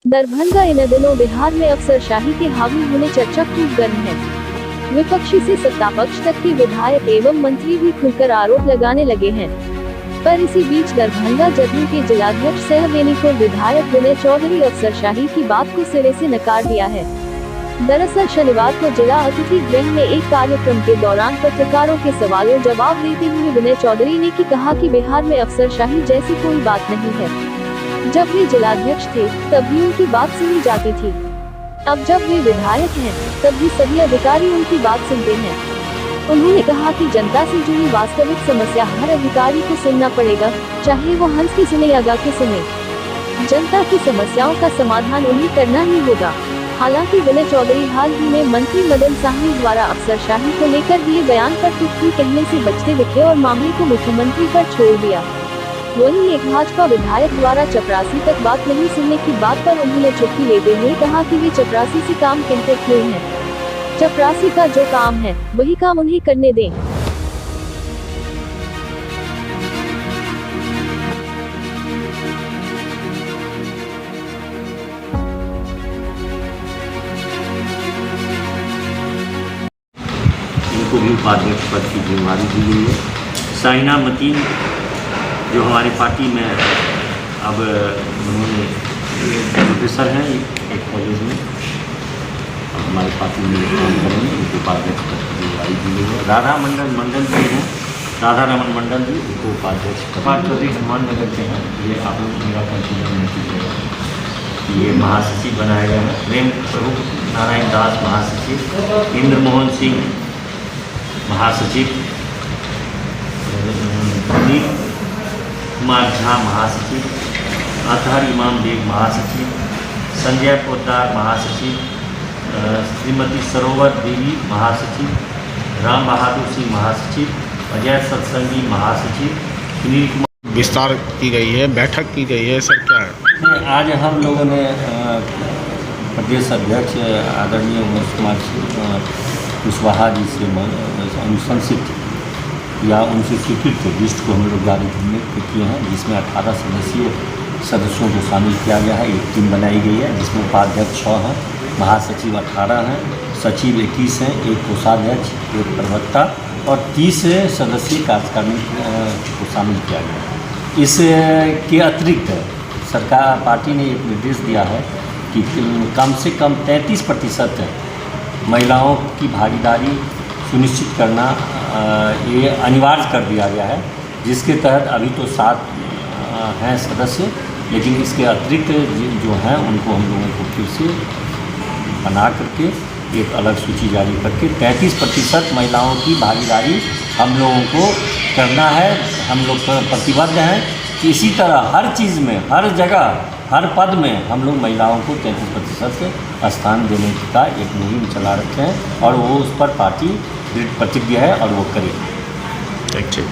दरभंगा इन दिनों बिहार में अफसरशाही के हावी होने चर्चा खूब गर्म है। विपक्षी से सत्ता पक्ष तक के विधायक एवं मंत्री भी खुलकर आरोप लगाने लगे हैं। पर इसी बीच दरभंगा जदयू के जिलाध्यक्ष सह बेनीपुर विधायक विनय चौधरी अफसरशाही की बात को सिरे से नकार दिया है। दरअसल शनिवार को जिला अतिथि गृह में एक कार्यक्रम के दौरान पत्रकारों के सवालों जवाब देते हुए विनय चौधरी ने कहा कि बिहार में अफसरशाही जैसी कोई बात नहीं है। जब वे जिलाध्यक्ष थे तब भी उनकी बात सुनी जाती थी। अब जब वे विधायक हैं तब भी सभी अधिकारी उनकी बात सुनते हैं। उन्होंने कहा कि जनता से जुड़ी वास्तविक समस्या हर अधिकारी को सुनना पड़ेगा, चाहे वो हंस के सुने या गा के सुने। जनता की समस्याओं का समाधान उन्हें करना ही होगा। हालांकि विनय चौधरी हाल ही में मंत्री मदन साहनी द्वारा अफसरशाही को लेकर दिए बयान पर टुकड़ी कहने से बचते दिखे और मामले को मुख्यमंत्री पर छोड़ दिया। वहीं एक भाजपा विधायक द्वारा चपरासी तक बात नहीं सुनने की बात पर उन्होंने चुप्पी लेते हुए कहा कि वे चपरासी से काम कहते क्यों हैं। चपरासी का जो काम है वही काम उन्हें करने दें। इनको भी उपाध्यक्ष पद की जिम्मेदारी दी गई है। साइना मतीन जो हमारी पार्टी में अब उन्होंने प्रोफेसर हैं एक कॉलेज में, अब हमारी पार्टी में काम करेंगे, उनको उपाध्यक्ष पद की जिम्मेदारी दी गई है। राधा मंडल भी हैं, राधा रमन मंडल भी उनको उपाध्यक्ष पद सम्मान नगर के हैं। ये आप लोग मेरा कंसिडर नहीं कीजिएगा। ये महासचिव बनाए गए हैं। प्रेम प्रभु नारायण दास महासचिव, इंद्र मोहन सिंह महासचिव, नील कुमार झा महासचिव, अतहर इमाम बेग महासचिव, संजय पोद्दार महासचिव, श्रीमती सरोवर देवी महासचिव, राम बहादुर सिंह महासचिव, अजय सत्संगी महासचिव, सुनील कुमार। विस्तार की गई है, बैठक की गई है, सर क्या है? आज हम लोगों ने प्रदेश अध्यक्ष आदरणीय उमेश कुमार कुशवाहा जी से अनुशंसित या उनसे स्वीकृत लिस्ट को हम लोग जारी करने किए हैं, जिसमें 18 सदस्यों सदस्यों को शामिल किया गया है। एक टीम बनाई गई है जिसमें उपाध्यक्ष 6 हैं, महासचिव 18 हैं, सचिव 21 हैं, एक कोषाध्यक्ष, एक प्रवक्ता और 30 सदस्यीय कार्यकारिणी को शामिल किया गया है। इसके अतिरिक्त सरकार पार्टी ने एक निर्देश दिया है कि कम से कम 33% महिलाओं की भागीदारी सुनिश्चित करना ये अनिवार्य कर दिया गया है, जिसके तहत अभी तो 7 हैं सदस्य, लेकिन इसके अतिरिक्त जो हैं उनको हम लोगों को फिर से बना करके एक अलग सूची जारी करके 33% महिलाओं की भागीदारी हम लोगों को करना है। हम लोग प्रतिबद्ध हैं कि इसी तरह हर चीज़ में, हर जगह, हर पद में हम लोग महिलाओं को 33% स्थान देने का एक मुहिम चला रखे हैं और वो उस पर पार्टी प्रतिज्ञा है और वो करेगी। ठीक।